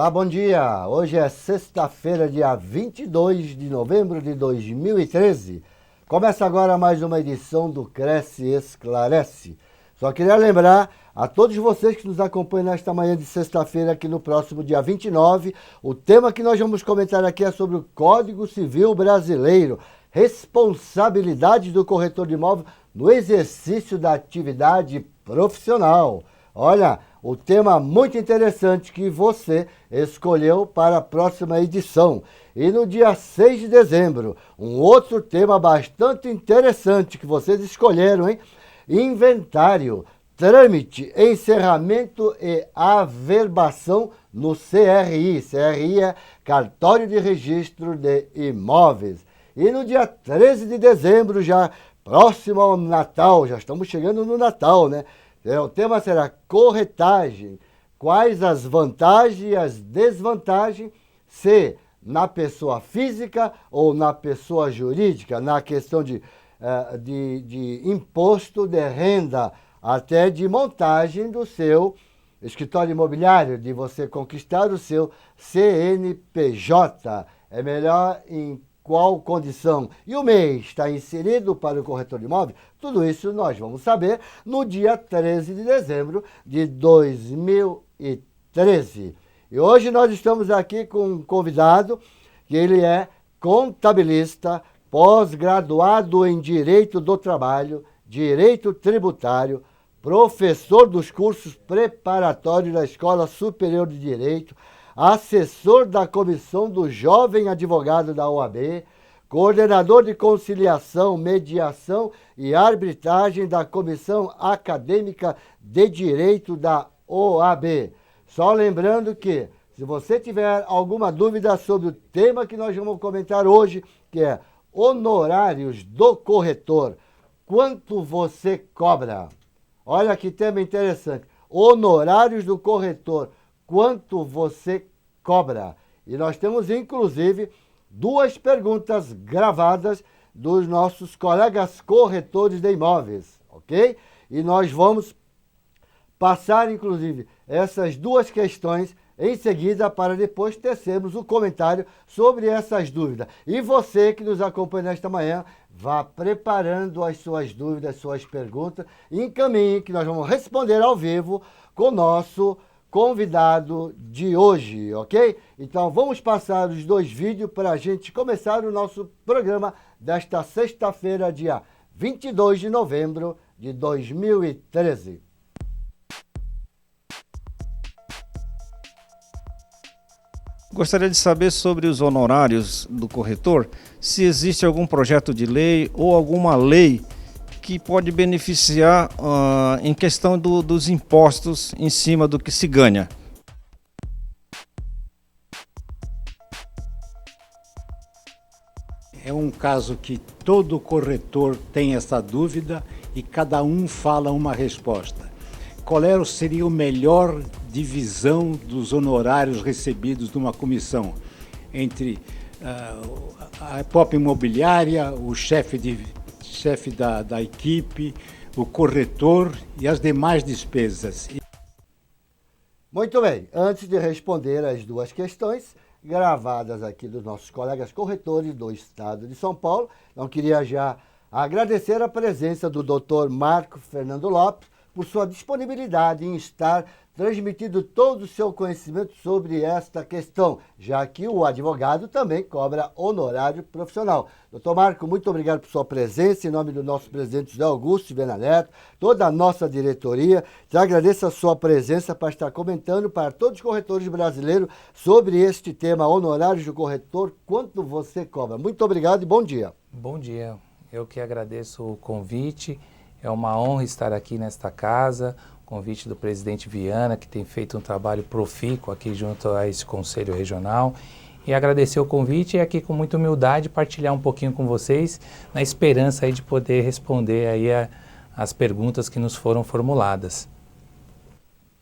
Olá, bom dia! Hoje é sexta-feira, dia 22 de novembro de 2013. Começa agora mais uma edição do Cresce Esclarece. Só queria lembrar a todos vocês que nos acompanham nesta manhã de sexta-feira, aqui no próximo dia 29, o tema que nós vamos comentar aqui é sobre o Código Civil Brasileiro, responsabilidade do corretor de imóvel no exercício da atividade profissional. Olha, o tema muito interessante que você escolheu para a próxima edição. E no dia 6 de dezembro, um outro tema bastante interessante que vocês escolheram, hein? Inventário, trâmite, encerramento e averbação no CRI. CRI é Cartório de Registro de Imóveis. E no dia 13 de dezembro, já próximo ao Natal, já estamos chegando no Natal, né? O tema será corretagem. Quais as vantagens e as desvantagens se na pessoa física ou na pessoa jurídica, na questão de imposto de renda, até de montagem do seu escritório imobiliário, de você conquistar o seu CNPJ. É melhor em qual condição e o MEI está inserido para o corretor de imóveis? Tudo isso nós vamos saber no dia 13 de dezembro de 2013. E hoje nós estamos aqui com um convidado que ele é contabilista, pós-graduado em Direito do Trabalho, Direito Tributário, professor dos cursos preparatórios da Escola Superior de Direito, assessor da Comissão do Jovem Advogado da OAB, coordenador de conciliação, mediação e arbitragem da Comissão Acadêmica de Direito da OAB. Só lembrando que, se você tiver alguma dúvida sobre o tema que nós vamos comentar hoje, que é honorários do corretor, quanto você cobra? Olha que tema interessante. Honorários do corretor, quanto você cobra? E nós temos, inclusive, duas perguntas gravadas dos nossos colegas corretores de imóveis, ok? E nós vamos passar, inclusive, essas duas questões em seguida para depois tecermos um comentário sobre essas dúvidas. E você que nos acompanha nesta manhã, vá preparando as suas dúvidas, suas perguntas, e encaminhe que nós vamos responder ao vivo com o nosso convidado de hoje, ok? Então vamos passar os dois vídeos para a gente começar o nosso programa desta sexta-feira, dia 22 de novembro de 2013. Gostaria de saber sobre os honorários do corretor, se existe algum projeto de lei ou alguma lei que pode beneficiar em questão dos impostos em cima do que se ganha. É um caso que todo corretor tem essa dúvida e cada um fala uma resposta. Qual seria a melhor divisão dos honorários recebidos numa comissão entre a própria imobiliária, o chefe da equipe, o corretor e as demais despesas? Muito bem, antes de responder as duas questões gravadas aqui dos nossos colegas corretores do estado de São Paulo, não queria já agradecer a presença do Dr. Marco Fernando Lopes por sua disponibilidade em estar transmitindo todo o seu conhecimento sobre esta questão, já que o advogado também cobra honorário profissional. Doutor Marco, muito obrigado por sua presença, em nome do nosso presidente José Augusto Viana Neto, toda a nossa diretoria. Já agradeço a sua presença para estar comentando para todos os corretores brasileiros sobre este tema, honorários do corretor, quanto você cobra. Muito obrigado e bom dia. Bom dia, eu que agradeço o convite. É uma honra estar aqui nesta casa, convite do presidente Viana, que tem feito um trabalho profícuo aqui junto a esse Conselho Regional. E agradecer o convite e aqui com muita humildade partilhar um pouquinho com vocês, na esperança aí de poder responder aí as perguntas que nos foram formuladas.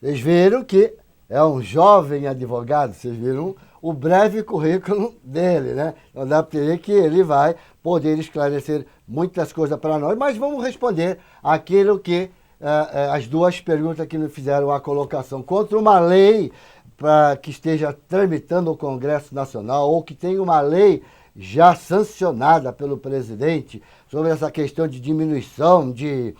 Vocês viram que é um jovem advogado, vocês viram o breve currículo dele, né? Então dá para ver que ele vai poder esclarecer muitas coisas para nós, mas vamos responder aquilo que as duas perguntas que nos fizeram a colocação. Contra uma lei para que esteja tramitando o Congresso Nacional ou que tenha uma lei já sancionada pelo presidente sobre essa questão de diminuição de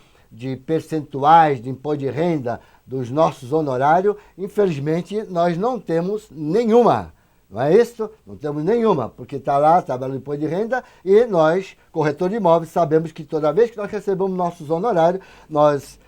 percentuais de imposto de renda dos nossos honorários, infelizmente nós não temos nenhuma. Não é isso? Não temos nenhuma, porque está lá a tabela do imposto de renda e nós, corretor de imóveis, sabemos que toda vez que nós recebemos nossos honorários, nós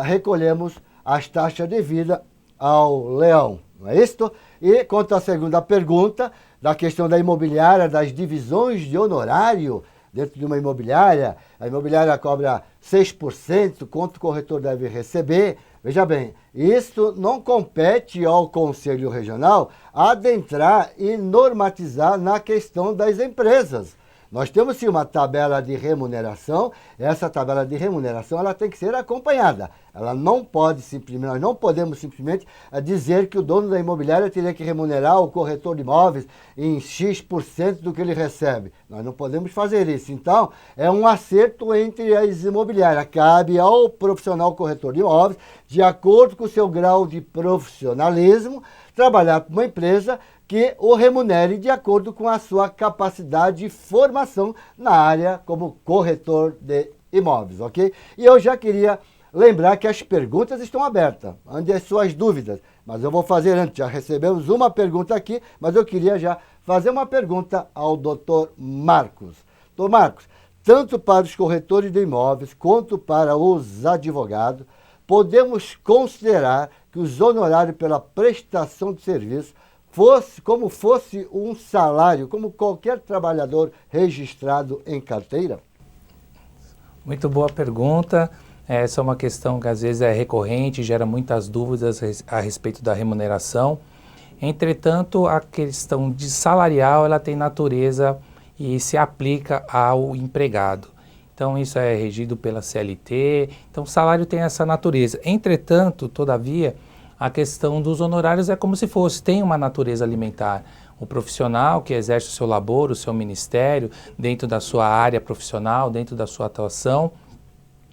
recolhemos as taxas devidas ao leão. Não é isso? E quanto à segunda pergunta, da questão da imobiliária, das divisões de honorário dentro de uma imobiliária, a imobiliária cobra 6%, quanto o corretor deve receber. Veja bem, isso não compete ao Conselho Regional adentrar e normatizar na questão das empresas. Nós temos sim uma tabela de remuneração, essa tabela de remuneração ela tem que ser acompanhada. Ela não pode simplesmente, nós não podemos simplesmente dizer que o dono da imobiliária teria que remunerar o corretor de imóveis em X% do que ele recebe. Nós não podemos fazer isso. Então, é um acerto entre as imobiliárias. Cabe ao profissional corretor de imóveis, de acordo com o seu grau de profissionalismo, trabalhar para uma empresa que o remunere de acordo com a sua capacidade de formação na área como corretor de imóveis, ok? E eu já queria lembrar que as perguntas estão abertas, ande as suas dúvidas, mas eu vou fazer antes, já recebemos uma pergunta aqui, mas eu queria já fazer uma pergunta ao Dr. Marcos. Dr. Marcos, tanto para os corretores de imóveis quanto para os advogados, podemos considerar que os honorários pela prestação de serviço como fosse um salário, como qualquer trabalhador registrado em carteira? Muito boa pergunta. Essa é uma questão que às vezes é recorrente, gera muitas dúvidas a respeito da remuneração. Entretanto, a questão de salarial ela tem natureza e se aplica ao empregado. Então, isso é regido pela CLT. Então, o salário tem essa natureza. Entretanto, todavia, a questão dos honorários é como se fosse, tem uma natureza alimentar. O profissional que exerce o seu labor, o seu ministério, dentro da sua área profissional, dentro da sua atuação,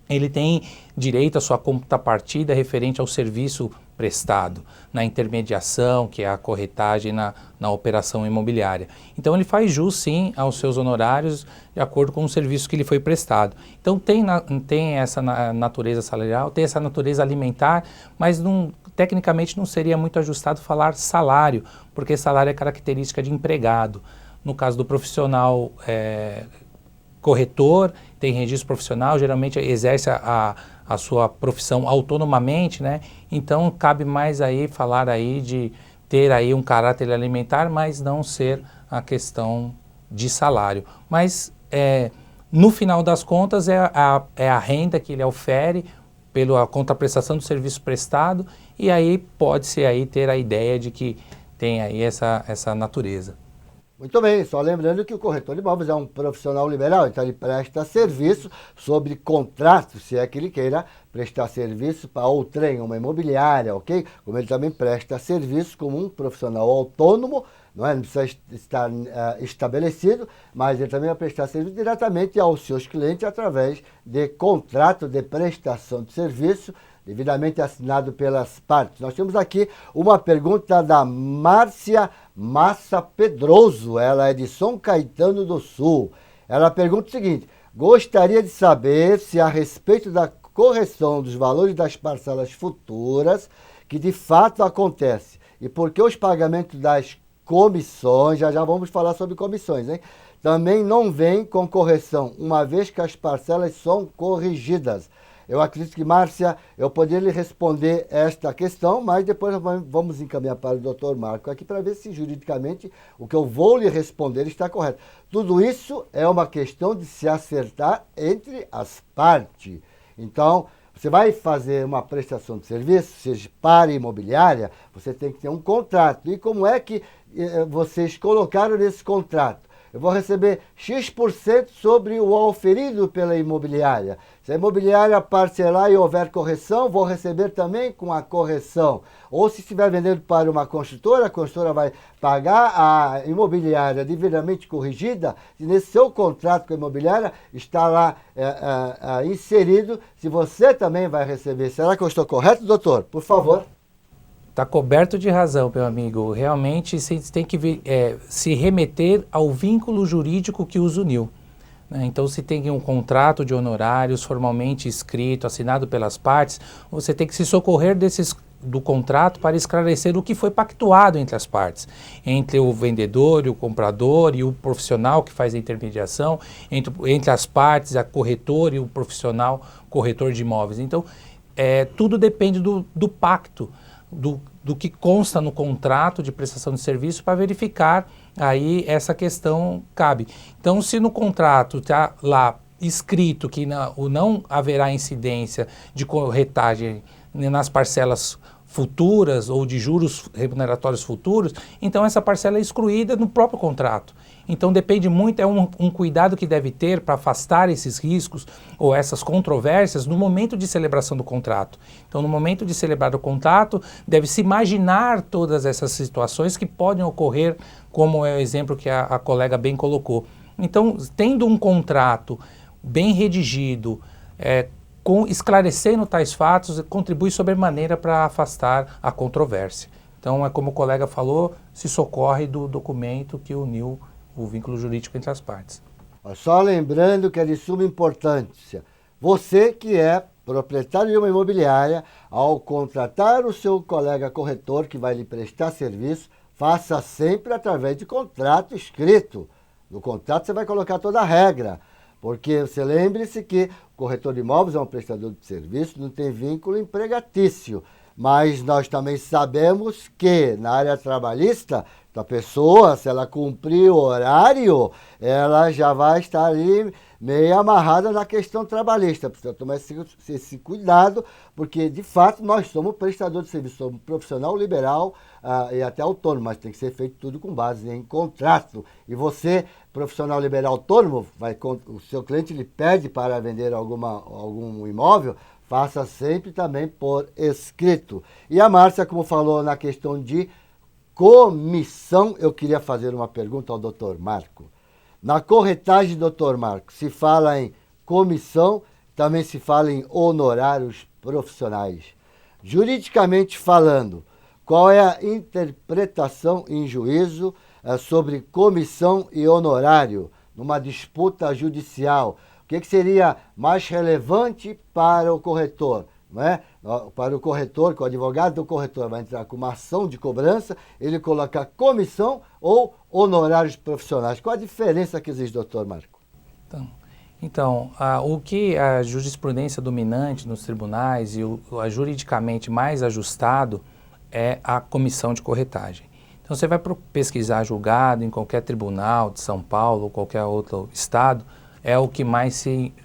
ele tem direito à sua contrapartida referente ao serviço prestado, na intermediação, que é a corretagem na operação imobiliária. Então ele faz jus sim aos seus honorários de acordo com o serviço que lhe foi prestado. Então tem essa natureza salarial, tem essa natureza alimentar, mas tecnicamente não seria muito ajustado falar salário, porque salário é característica de empregado. No caso do profissional corretor, tem registro profissional, geralmente exerce a sua profissão autonomamente, né? Então cabe mais aí falar aí de ter aí um caráter alimentar, mas não ser a questão de salário. Mas no final das contas é a renda que ele ofere pela contraprestação do serviço prestado, e aí pode-se aí ter a ideia de que tem aí essa natureza. Muito bem, só lembrando que o corretor de imóveis é um profissional liberal, então ele presta serviço sobre contrato, se é que ele queira prestar serviço para outrem, uma imobiliária, ok? Como ele também presta serviço como um profissional autônomo, não precisa estar estabelecido, mas ele também vai prestar serviço diretamente aos seus clientes através de contrato de prestação de serviço, devidamente assinado pelas partes. Nós temos aqui uma pergunta da Márcia Massa Pedroso, ela é de São Caetano do Sul. Ela pergunta o seguinte: gostaria de saber se a respeito da correção dos valores das parcelas futuras, que de fato acontece, e por que os pagamentos das comissões, já vamos falar sobre comissões, hein? Também não vem com correção, uma vez que as parcelas são corrigidas. Eu acredito que, Márcia, eu poderia lhe responder esta questão, mas depois vamos encaminhar para o Dr. Marco aqui para ver se juridicamente o que eu vou lhe responder está correto. Tudo isso é uma questão de se acertar entre as partes. Então, você vai fazer uma prestação de serviço, seja para imobiliária, você tem que ter um contrato. E como é que vocês colocaram nesse contrato? Eu vou receber X% sobre o auferido pela imobiliária. Se a imobiliária parcelar e houver correção, vou receber também com a correção. Ou se estiver vendendo para uma construtora, a construtora vai pagar a imobiliária devidamente corrigida. E nesse seu contrato com a imobiliária está lá inserido se você também vai receber. Será que eu estou correto, doutor? Por favor. Está coberto de razão, meu amigo. Realmente você tem que se remeter ao vínculo jurídico que os uniu. Então, se tem um contrato de honorários formalmente escrito, assinado pelas partes, você tem que se socorrer do contrato para esclarecer o que foi pactuado entre as partes, entre o vendedor e o comprador e o profissional que faz a intermediação, entre as partes, a corretora e o profissional corretor de imóveis. Então, tudo depende do pacto, do que consta no contrato de prestação de serviço para verificar aí essa questão cabe. Então, se no contrato está lá escrito que não haverá incidência de corretagem nas parcelas futuras ou de juros remuneratórios futuros, então essa parcela é excluída no próprio contrato. Então depende muito, é um cuidado que deve ter para afastar esses riscos ou essas controvérsias no momento de celebração do contrato. Então no momento de celebrar o contrato, deve-se imaginar todas essas situações que podem ocorrer, como é o exemplo que a colega bem colocou. Então, tendo um contrato bem redigido, esclarecendo tais fatos, contribui sobremaneira para afastar a controvérsia. Então, como o colega falou, se socorre do documento que uniu o vínculo jurídico entre as partes. Só lembrando que é de suma importância, você que é proprietário de uma imobiliária, ao contratar o seu colega corretor que vai lhe prestar serviço, faça sempre através de contrato escrito. No contrato você vai colocar toda a regra, porque você lembre-se que o corretor de imóveis é um prestador de serviço, não tem vínculo empregatício. Mas nós também sabemos que na área trabalhista, a pessoa, se ela cumprir o horário, ela já vai estar ali meio amarrada na questão trabalhista. Precisa tomar esse cuidado, porque de fato nós somos prestador de serviço, somos profissional liberal e até autônomo, mas tem que ser feito tudo com base em contrato. E você, profissional liberal autônomo, o seu cliente lhe pede para vender algum imóvel, faça sempre também por escrito. E a Márcia, como falou na questão de comissão, eu queria fazer uma pergunta ao Dr. Marco. Na corretagem, Dr. Marco, se fala em comissão, também se fala em honorários profissionais. Juridicamente falando, qual é a interpretação em juízo sobre comissão e honorário numa disputa judicial? O que seria mais relevante para o corretor? Não é? Para o corretor, que o advogado do corretor vai entrar com uma ação de cobrança, ele coloca comissão ou honorários profissionais. Qual a diferença que existe, doutor Marco? Então, o que a jurisprudência dominante nos tribunais e a juridicamente mais ajustado é a comissão de corretagem. Então, você vai pesquisar julgado em qualquer tribunal de São Paulo ou qualquer outro estado, é o que mais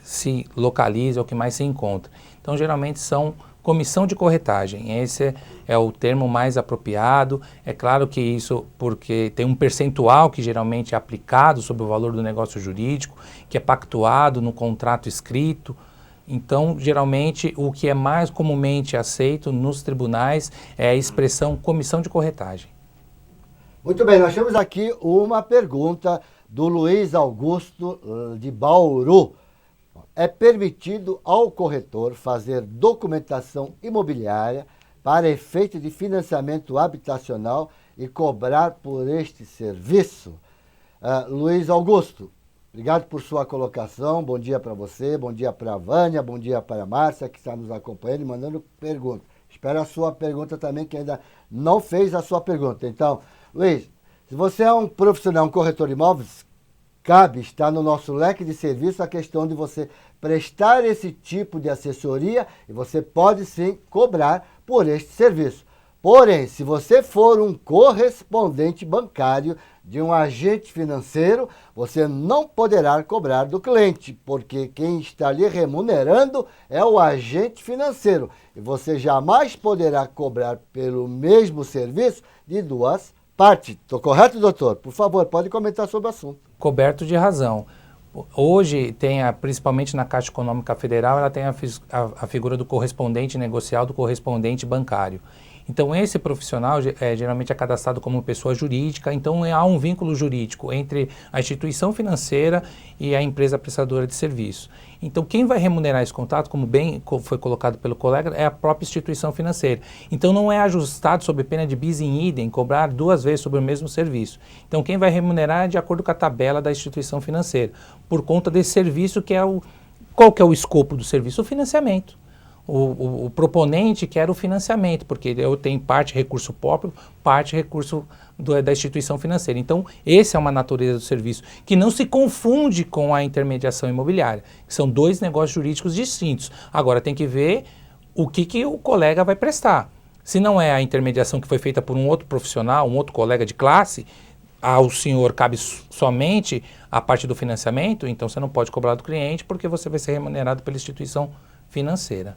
se localiza, é o que mais se encontra. Então, geralmente são comissão de corretagem. Esse é o termo mais apropriado. É claro que isso porque tem um percentual que geralmente é aplicado sobre o valor do negócio jurídico, que é pactuado no contrato escrito. Então, geralmente, o que é mais comumente aceito nos tribunais é a expressão comissão de corretagem. Muito bem, nós temos aqui uma pergunta do Luiz Augusto de Bauru. É permitido ao corretor fazer documentação imobiliária para efeito de financiamento habitacional e cobrar por este serviço? Luiz Augusto, obrigado por sua colocação. Bom dia para você, bom dia para a Vânia, bom dia para a Márcia, que está nos acompanhando e mandando pergunta. Espero a sua pergunta também, que ainda não fez a sua pergunta. Então, Luiz, se você é um profissional, um corretor de imóveis, está no nosso leque de serviço a questão de você prestar esse tipo de assessoria e você pode sim cobrar por este serviço. Porém, se você for um correspondente bancário de um agente financeiro, você não poderá cobrar do cliente, porque quem está lhe remunerando é o agente financeiro. E você jamais poderá cobrar pelo mesmo serviço de duas partes. Estou correto, doutor? Por favor, pode comentar sobre o assunto. Coberto de razão. Hoje, principalmente na Caixa Econômica Federal, ela tem a figura do correspondente negocial, do correspondente bancário. Então esse profissional geralmente é cadastrado como pessoa jurídica, então há um vínculo jurídico entre a instituição financeira e a empresa prestadora de serviço. Então quem vai remunerar esse contrato, como bem foi colocado pelo colega, é a própria instituição financeira. Então não é ajustado sob pena de bis in idem, cobrar 2 vezes sobre o mesmo serviço. Então quem vai remunerar é de acordo com a tabela da instituição financeira, por conta desse serviço que é qual que é o escopo do serviço? O financiamento. O proponente quer o financiamento, porque eu tenho parte recurso próprio, parte recurso da instituição financeira. Então, essa é uma natureza do serviço, que não se confunde com a intermediação imobiliária, que são 2 negócios jurídicos distintos. Agora, tem que ver o que o colega vai prestar. Se não é a intermediação que foi feita por um outro profissional, um outro colega de classe, ao senhor cabe somente a parte do financiamento, então você não pode cobrar do cliente, porque você vai ser remunerado pela instituição financeira.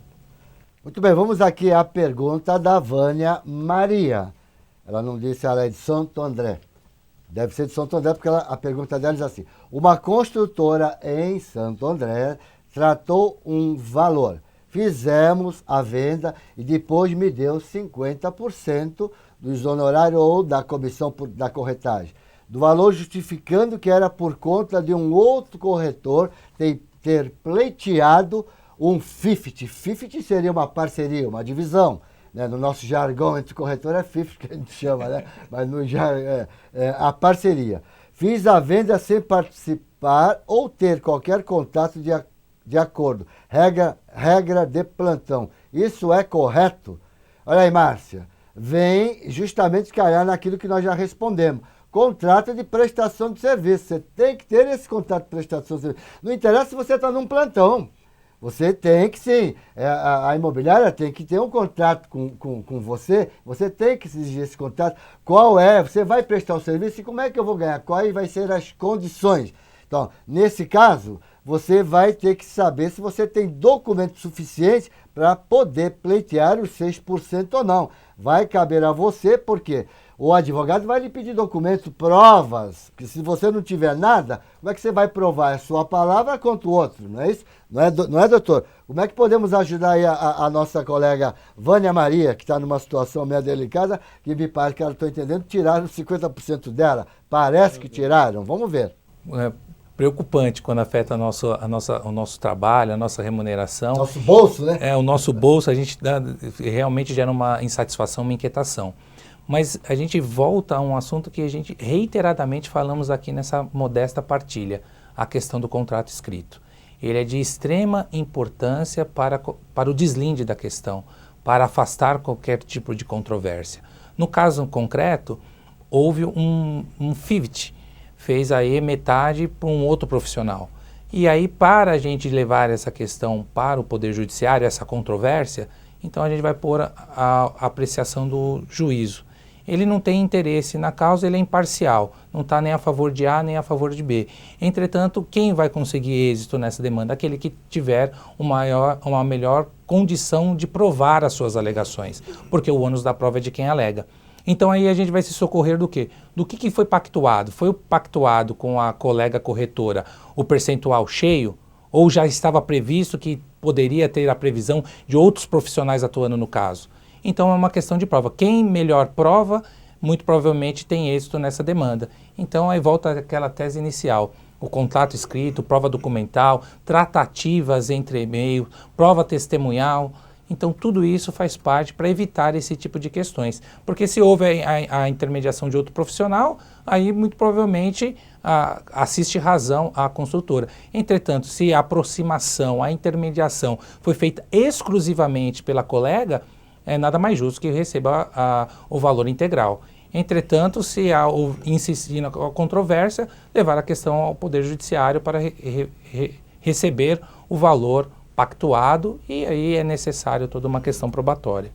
Muito bem, vamos aqui à pergunta da Vânia Maria. Ela não disse, ela é de Santo André. Deve ser de Santo André, porque a pergunta dela diz assim: uma construtora em Santo André tratou um valor. Fizemos a venda e depois me deu 50% dos honorários ou da comissão da corretagem. Do valor justificando que era por conta de um outro corretor ter pleiteado um 50. 50 seria uma parceria, uma divisão. Né? No nosso jargão entre corretor é 50 que a gente chama, né? Mas no a parceria. Fiz a venda sem participar ou ter qualquer contato de acordo. Regra de plantão. Isso é correto? Olha aí, Márcia. Vem justamente calhar naquilo que nós já respondemos. Contrato de prestação de serviço. Você tem que ter esse contrato de prestação de serviço. Não interessa se você está num plantão. Você tem que sim, a imobiliária tem que ter um contrato com você, você tem que exigir esse contrato. Qual é? Você vai prestar o serviço e como é que eu vou ganhar? Quais vai ser as condições? Então, nesse caso, você vai ter que saber se você tem documentos suficientes para poder pleitear os 6% ou não. Vai caber a você, porque o advogado vai lhe pedir documentos, provas, porque se você não tiver nada, como é que você vai provar a sua palavra contra o outro, não é isso? Não é, doutor? Como é que podemos ajudar aí a nossa colega Vânia Maria, que está numa situação meio delicada, que me parece que ela estou entendendo, tiraram 50% dela. Parece que tiraram, vamos ver. É preocupante quando afeta o nosso trabalho, a nossa remuneração. Nosso bolso, né? O nosso bolso, a gente realmente gera uma insatisfação, uma inquietação. Mas a gente volta a um assunto que a gente reiteradamente falamos aqui nessa modesta partilha, a questão do contrato escrito. Ele é de extrema importância para o deslinde da questão, para afastar qualquer tipo de controvérsia. No caso concreto, houve um 50, fez aí metade para um outro profissional. E aí, para a gente levar essa questão para o Poder Judiciário, essa controvérsia, então a gente vai pôr a apreciação do juízo. Ele não tem interesse na causa, ele é imparcial, não está nem a favor de A nem a favor de B. Entretanto, quem vai conseguir êxito nessa demanda? Aquele que tiver uma melhor condição de provar as suas alegações, porque o ônus da prova é de quem alega. Então aí a gente vai se socorrer do quê? Do que foi pactuado? Foi pactuado com a colega corretora o percentual cheio? Ou já estava previsto que poderia ter a previsão de outros profissionais atuando no caso? Então é uma questão de prova. Quem melhor prova, muito provavelmente tem êxito nessa demanda. Então aí volta aquela tese inicial. O contrato escrito, prova documental, tratativas entre e-mail, prova testemunhal. Então tudo isso faz parte para evitar esse tipo de questões. Porque se houve a intermediação de outro profissional, aí muito provavelmente assiste razão à construtora. Entretanto, se a aproximação, a intermediação foi feita exclusivamente pela colega, é nada mais justo que receba o valor integral. Entretanto, se insistir na controvérsia, levar a questão ao Poder Judiciário para receber o valor pactuado e aí é necessário toda uma questão probatória.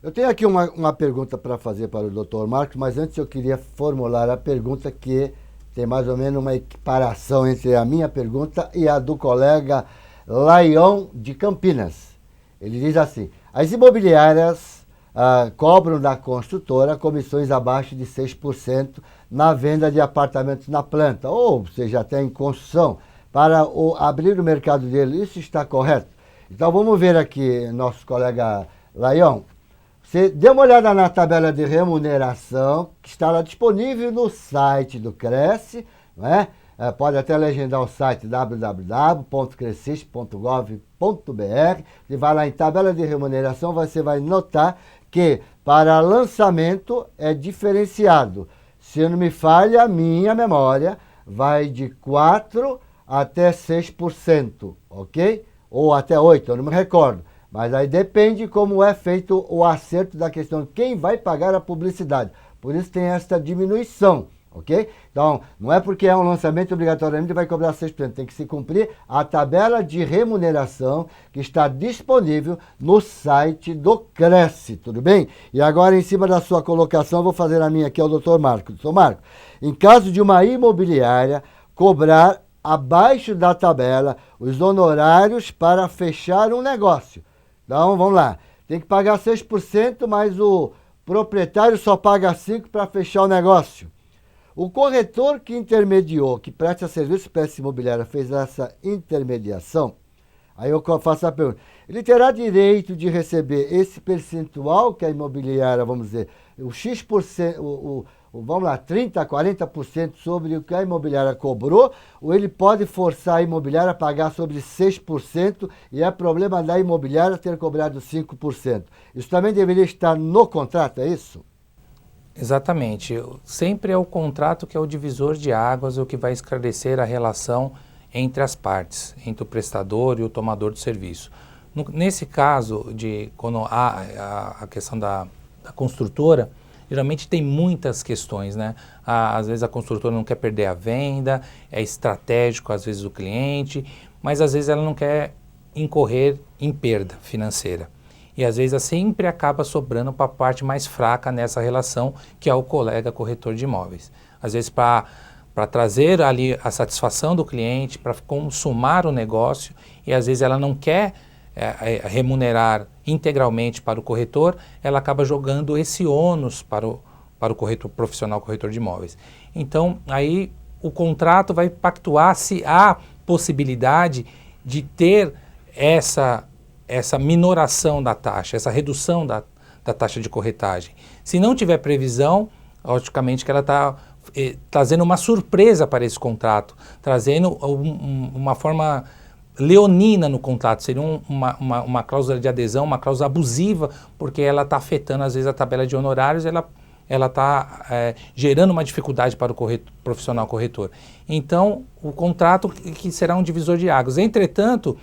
Eu tenho aqui uma pergunta para fazer para o Dr. Marcos, mas antes eu queria formular a pergunta que tem mais ou menos uma equiparação entre a minha pergunta e a do colega Laion de Campinas. Ele diz assim: as imobiliárias cobram da construtora comissões abaixo de 6% na venda de apartamentos na planta, ou seja, até em construção, para abrir o mercado dele. Isso está correto? Então vamos ver aqui, nosso colega Laion. Você dê uma olhada na tabela de remuneração, que está lá disponível no site do Cresce, não é? Pode até legendar o site www.cresciste.gov.br. E vai lá em tabela de remuneração, você vai notar que para lançamento é diferenciado. Se não me falha a minha memória, vai de 4% até 6%, ok? Ou até 8%, eu não me recordo. Mas aí depende como é feito o acerto da questão de quem vai pagar a publicidade. Por isso tem esta diminuição, ok? Então, não é porque é um lançamento obrigatoriamente vai cobrar 6%. Tem que se cumprir a tabela de remuneração que está disponível no site do Cresce, tudo bem? E agora, em cima da sua colocação, vou fazer a minha aqui ao Dr. Marco. Dr. Marco, em caso de uma imobiliária cobrar abaixo da tabela os honorários para fechar um negócio. Então, vamos lá. Tem que pagar 6%, mas o proprietário só paga 5% para fechar o negócio. O corretor que intermediou, que presta serviço para essa imobiliária, fez essa intermediação, aí eu faço a pergunta, ele terá direito de receber esse percentual que a imobiliária, vamos dizer, o X%, vamos lá, 30%, 40% sobre o que a imobiliária cobrou, ou ele pode forçar a imobiliária a pagar sobre 6% e é problema da imobiliária ter cobrado 5%. Isso também deveria estar no contrato, é isso? Exatamente. Sempre é o contrato que é o divisor de águas, o que vai esclarecer a relação entre as partes, entre o prestador e o tomador do serviço. Nesse caso, quando há a questão da construtora, geralmente tem muitas questões, né? Às vezes a construtora não quer perder a venda, é estratégico às vezes o cliente, mas às vezes ela não quer incorrer em perda financeira. E às vezes sempre acaba sobrando para a parte mais fraca nessa relação, que é o colega corretor de imóveis. Às vezes para trazer ali a satisfação do cliente, para consumar o negócio, e às vezes ela não quer remunerar integralmente para o corretor, ela acaba jogando esse ônus para o corretor profissional, corretor de imóveis. Então, aí o contrato vai pactuar se há possibilidade de ter essa minoração da taxa, essa redução da taxa de corretagem. Se não tiver previsão, logicamente que ela está trazendo uma surpresa para esse contrato, trazendo uma forma leonina no contrato, seria uma cláusula de adesão, uma cláusula abusiva, porque ela está afetando às vezes a tabela de honorários, ela está gerando uma dificuldade para o profissional corretor. Então, o contrato que será um divisor de águas. Entretanto,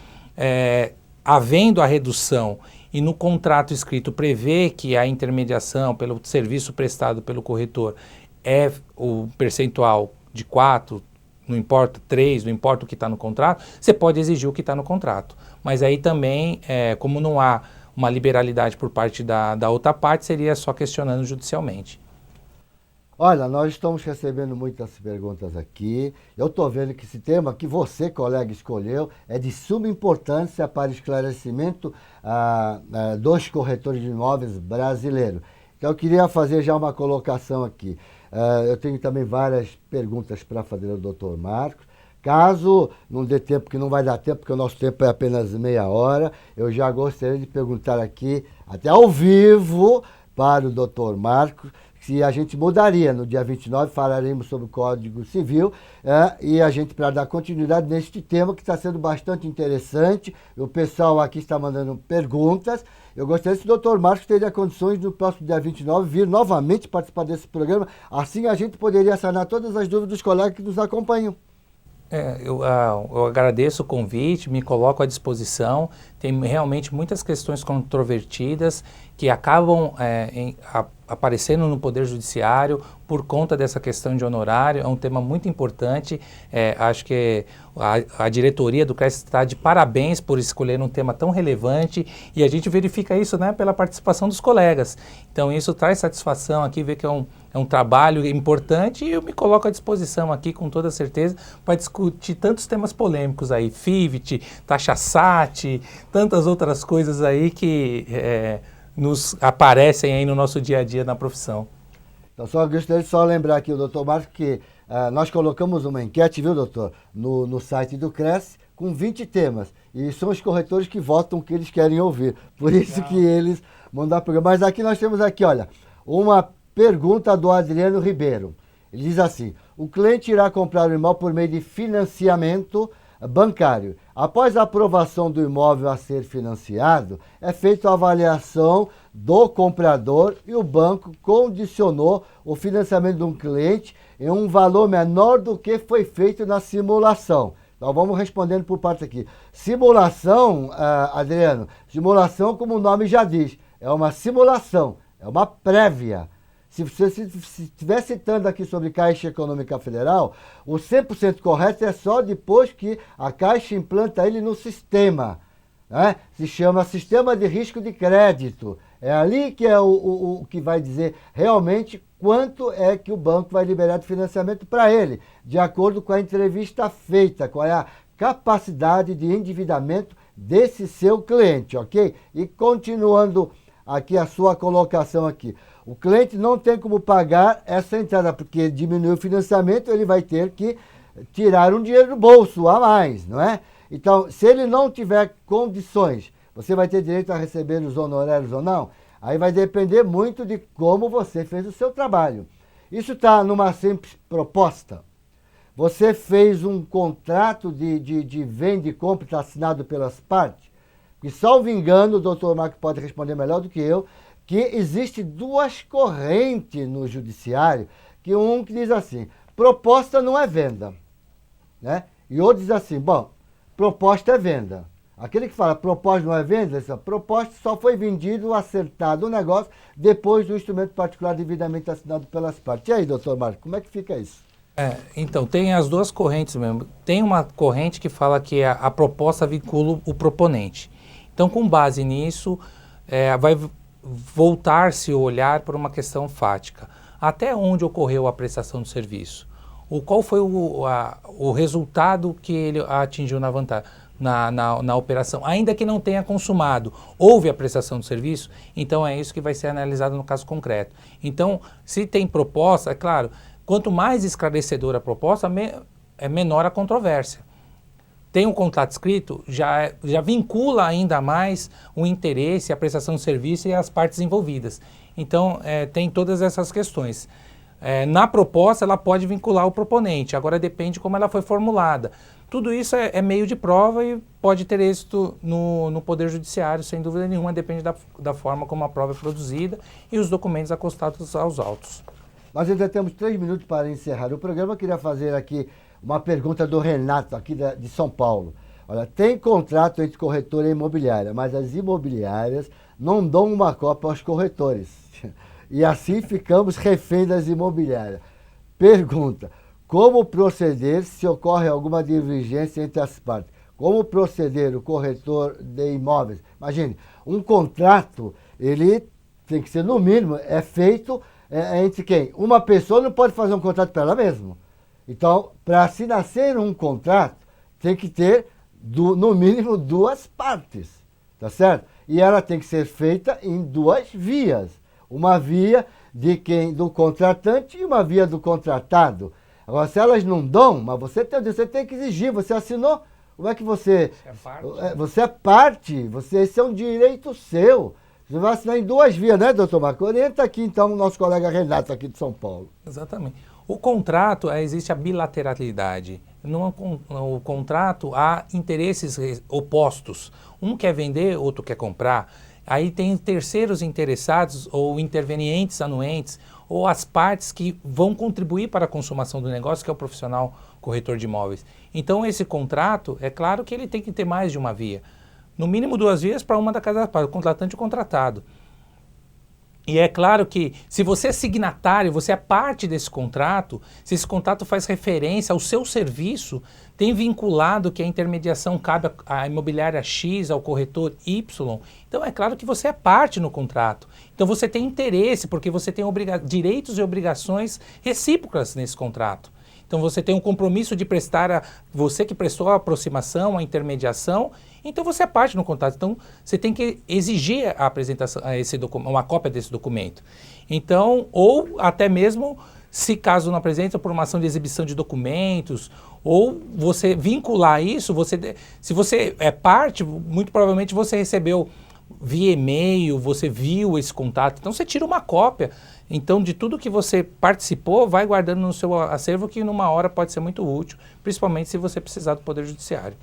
havendo a redução e no contrato escrito prevê que a intermediação pelo serviço prestado pelo corretor é o percentual de 4%, não importa 3%, não importa o que está no contrato, você pode exigir o que está no contrato. Mas aí também, como não há uma liberalidade por parte da outra parte, seria só questionando judicialmente. Olha, nós estamos recebendo muitas perguntas aqui. Eu estou vendo que esse tema que você, colega, escolheu é de suma importância para o esclarecimento dos corretores de imóveis brasileiros. Então, eu queria fazer já uma colocação aqui. Eu tenho também várias perguntas para fazer ao Dr. Marcos. Caso não dê tempo, que não vai dar tempo, porque o nosso tempo é apenas meia hora, eu já gostaria de perguntar aqui, até ao vivo, para o Dr. Marcos, se a gente mudaria. No dia 29 falaremos sobre o Código Civil e a gente, para dar continuidade neste tema que está sendo bastante interessante, o pessoal aqui está mandando perguntas. Eu gostaria que o Dr. Marcos teria condições no próximo dia 29 vir novamente participar desse programa, assim a gente poderia sanar todas as dúvidas dos colegas que nos acompanham. Eu agradeço o convite, me coloco à disposição. Tem realmente muitas questões controvertidas que acabam aparecendo no Poder Judiciário por conta dessa questão de honorário. É um tema muito importante. Acho que a diretoria do Cresce está de parabéns por escolher um tema tão relevante e a gente verifica isso, né, pela participação dos colegas. Então isso traz satisfação aqui, ver que é um trabalho importante e eu me coloco à disposição aqui com toda certeza para discutir tantos temas polêmicos aí, FIVT, taxa SAT, tantas outras coisas aí que nos aparecem aí no nosso dia a dia na profissão. Então, só gostaria de lembrar aqui o doutor Marcos que nós colocamos uma enquete, viu, doutor, no site do Cresce, com 20 temas. E são os corretores que votam o que eles querem ouvir. Por isso que eles mandar programa. Mas aqui nós temos aqui, olha, uma pergunta do Adriano Ribeiro. Ele diz assim: o cliente irá comprar o imóvel por meio de financiamento bancário. Após a aprovação do imóvel a ser financiado, é feita a avaliação do comprador e o banco condicionou o financiamento de um cliente em um valor menor do que foi feito na simulação. Então vamos respondendo por parte aqui. Simulação, Adriano, simulação, como o nome já diz, é uma simulação, é uma prévia. Se você estiver citando aqui sobre Caixa Econômica Federal, o 100% correto é só depois que a Caixa implanta ele no sistema. Né? Se chama Sistema de Risco de Crédito. É ali que é o que vai dizer realmente quanto é que o banco vai liberar de financiamento para ele, de acordo com a entrevista feita, qual é a capacidade de endividamento desse seu cliente, ok? E continuando aqui a sua colocação aqui. O cliente não tem como pagar essa entrada, porque diminuiu o financiamento, ele vai ter que tirar um dinheiro do bolso a mais, não é? Então, se ele não tiver condições, você vai ter direito a receber os honorários ou não? Aí vai depender muito de como você fez o seu trabalho. Isso está numa simples proposta. Você fez um contrato de venda e compra, está assinado pelas partes. E, salvo engano, o doutor Marco pode responder melhor do que eu, que existe duas correntes no judiciário, que um que diz assim, proposta não é venda, né? E outro diz assim, bom, proposta é venda. Aquele que fala proposta não é venda, essa proposta só foi vendido, acertado o negócio, depois do instrumento particular devidamente assinado pelas partes. E aí, doutor Marco, como é que fica isso? Então, tem as duas correntes mesmo. Tem uma corrente que fala que a proposta vincula o proponente. Então, com base nisso, vai voltar-se o olhar para uma questão fática. Até onde ocorreu a prestação do serviço? Qual foi o resultado que ele atingiu na operação? Ainda que não tenha consumado, houve a prestação do serviço, então é isso que vai ser analisado no caso concreto. Então, se tem proposta, é claro, quanto mais esclarecedora a proposta, é menor a controvérsia. Tem um contrato escrito, já vincula ainda mais o interesse, a prestação de serviço e as partes envolvidas. Então, tem todas essas questões. Na proposta, ela pode vincular o proponente, agora depende como ela foi formulada. Tudo isso é meio de prova e pode ter êxito no Poder Judiciário, sem dúvida nenhuma, depende da forma como a prova é produzida e os documentos acostados aos autos. Nós ainda temos 3 minutos para encerrar o programa. Eu queria fazer aqui uma pergunta do Renato, aqui de São Paulo. Olha, tem contrato entre corretora e imobiliária, mas as imobiliárias não dão uma cópia aos corretores. E assim ficamos refém das imobiliárias. Pergunta: como proceder se ocorre alguma divergência entre as partes? Como proceder o corretor de imóveis? Imagine, um contrato, ele tem que ser, no mínimo, feito entre quem? Uma pessoa não pode fazer um contrato para ela mesma. Então, para se nascer um contrato, tem que ter, no mínimo, 2 partes, tá certo? E ela tem que ser feita em 2 vias. Uma via do contratante e uma via do contratado. Agora, se elas não dão, mas você tem que exigir, você assinou, como é que você... Você é parte, esse é um direito seu. Você vai assinar em 2 vias, né, doutor Marco? Orienta aqui, então, o nosso colega Renato, aqui de São Paulo. Exatamente. O contrato, existe a bilateralidade. No contrato, há interesses opostos. Um quer vender, outro quer comprar. Aí tem terceiros interessados ou intervenientes anuentes ou as partes que vão contribuir para a consumação do negócio, que é o profissional corretor de imóveis. Então, esse contrato, é claro que ele tem que ter mais de uma via. No mínimo 2 vias para uma da cada parte, o contratante e o contratado. E é claro que se você é signatário, você é parte desse contrato, se esse contrato faz referência ao seu serviço, tem vinculado que a intermediação cabe à imobiliária X, ao corretor Y, então é claro que você é parte no contrato. Então você tem interesse, porque você tem direitos e obrigações recíprocas nesse contrato. Então você tem um compromisso de prestar, você que prestou a aproximação, a intermediação, então você é parte no contrato. Então você tem que exigir a apresentação, uma cópia desse documento. Então, ou até mesmo, se caso não apresenta, por uma ação de exibição de documentos, ou você vincular isso, se você é parte, muito provavelmente você recebeu via e-mail, você viu esse contato, então você tira uma cópia. Então, de tudo que você participou, vai guardando no seu acervo, que numa hora pode ser muito útil, principalmente se você precisar do Poder Judiciário.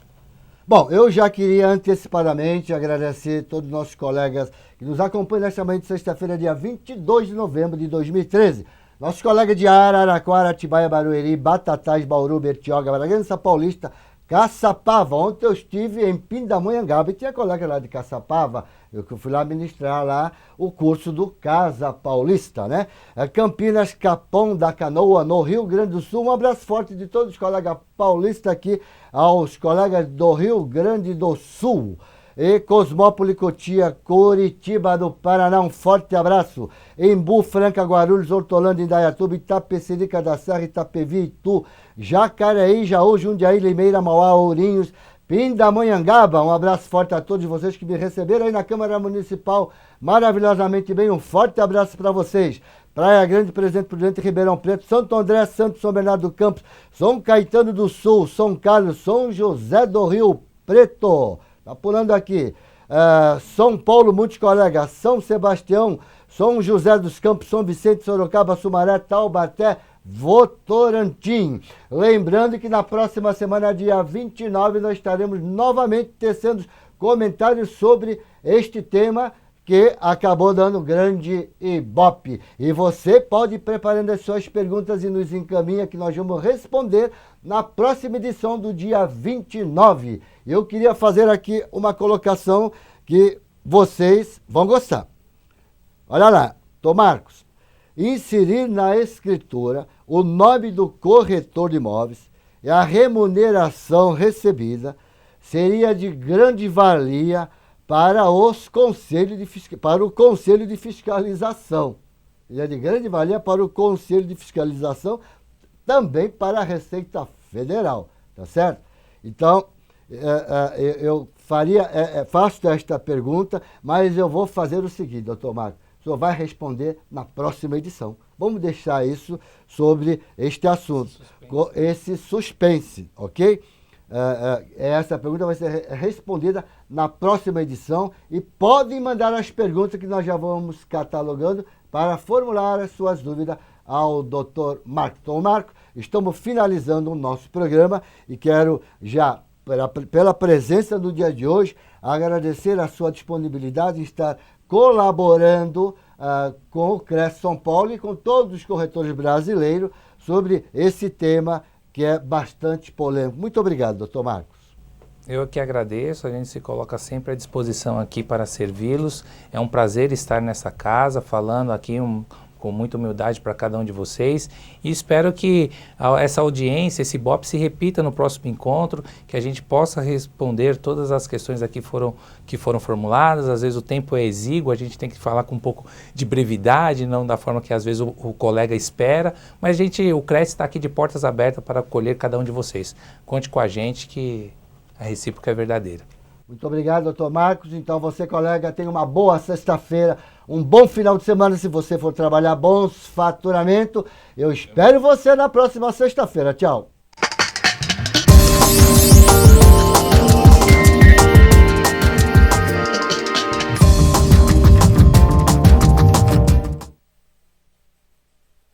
Bom, eu já queria antecipadamente agradecer todos os nossos colegas que nos acompanham nesta manhã de sexta-feira, dia 22 de novembro de 2013. Nossos colegas de Araraquara, Atibaia, Barueri, Batatais, Bauru, Bertioga, Bragança Paulista, Caçapava. Ontem eu estive em Pindamonhangaba e tinha colega lá de Caçapava, eu fui lá ministrar lá o curso do Casa Paulista, né? Campinas, Capão da Canoa, no Rio Grande do Sul. Um abraço forte de todos os colegas paulistas aqui, aos colegas do Rio Grande do Sul. E Cosmópolis, Cotia, Curitiba do Paraná, um forte abraço. Embu, Franca, Guarulhos, Hortolândia, Indaiatuba, Itapecerica da Serra, Itapevi, Itu, Jacareí, Jaú, Jundiaí, Limeira, Mauá, Ourinhos, Pindamonhangaba. Um abraço forte a todos vocês que me receberam aí na Câmara Municipal maravilhosamente bem. Um forte abraço para vocês. Praia Grande, Presidente Prudente, Ribeirão Preto, Santo André, Santo São Bernardo do Campos, São Caetano do Sul, São Carlos, São José do Rio Preto. Tá pulando aqui. São Paulo, muitos colegas. São Sebastião, São José dos Campos, São Vicente, Sorocaba, Sumaré, Taubaté, Votorantim. Lembrando que na próxima semana, dia 29, nós estaremos novamente tecendo comentários sobre este tema que acabou dando grande ibope. E você pode ir preparando as suas perguntas e nos encaminha que nós vamos responder na próxima edição do dia 29. Eu queria fazer aqui uma colocação que vocês vão gostar. Olha lá, Tom Marcos. Inserir na escritura o nome do corretor de imóveis e a remuneração recebida seria de grande valia para o Conselho de Fiscalização. Seria de grande valia para o Conselho de Fiscalização, também para a Receita Federal, tá certo? Então, eu faço esta pergunta, mas eu vou fazer o seguinte, doutor Marco. O senhor vai responder na próxima edição. Vamos deixar isso sobre este assunto, esse suspense, ok? Essa pergunta vai ser respondida na próxima edição e podem mandar as perguntas que nós já vamos catalogando para formular as suas dúvidas ao Dr. Marco. Então, Marco, estamos finalizando o nosso programa e quero já, pela presença no dia de hoje, agradecer a sua disponibilidade em estar colaborando com o CRES São Paulo e com todos os corretores brasileiros sobre esse tema que é bastante polêmico. Muito obrigado, doutor Marcos. Eu que agradeço, a gente se coloca sempre à disposição aqui para servi-los. É um prazer estar nessa casa, falando aqui com muita humildade para cada um de vocês. E espero que essa audiência, esse ibope se repita no próximo encontro, que a gente possa responder todas as questões aqui que foram formuladas. Às vezes o tempo é exíguo, a gente tem que falar com um pouco de brevidade, não da forma que às vezes o colega espera. Mas o CRES está aqui de portas abertas para acolher cada um de vocês. Conte com a gente que a recíproca é verdadeira. Muito obrigado, doutor Marcos. Então, você, colega, tenha uma boa sexta-feira, um bom final de semana se você for trabalhar, bons faturamento. Eu espero você na próxima sexta-feira. Tchau.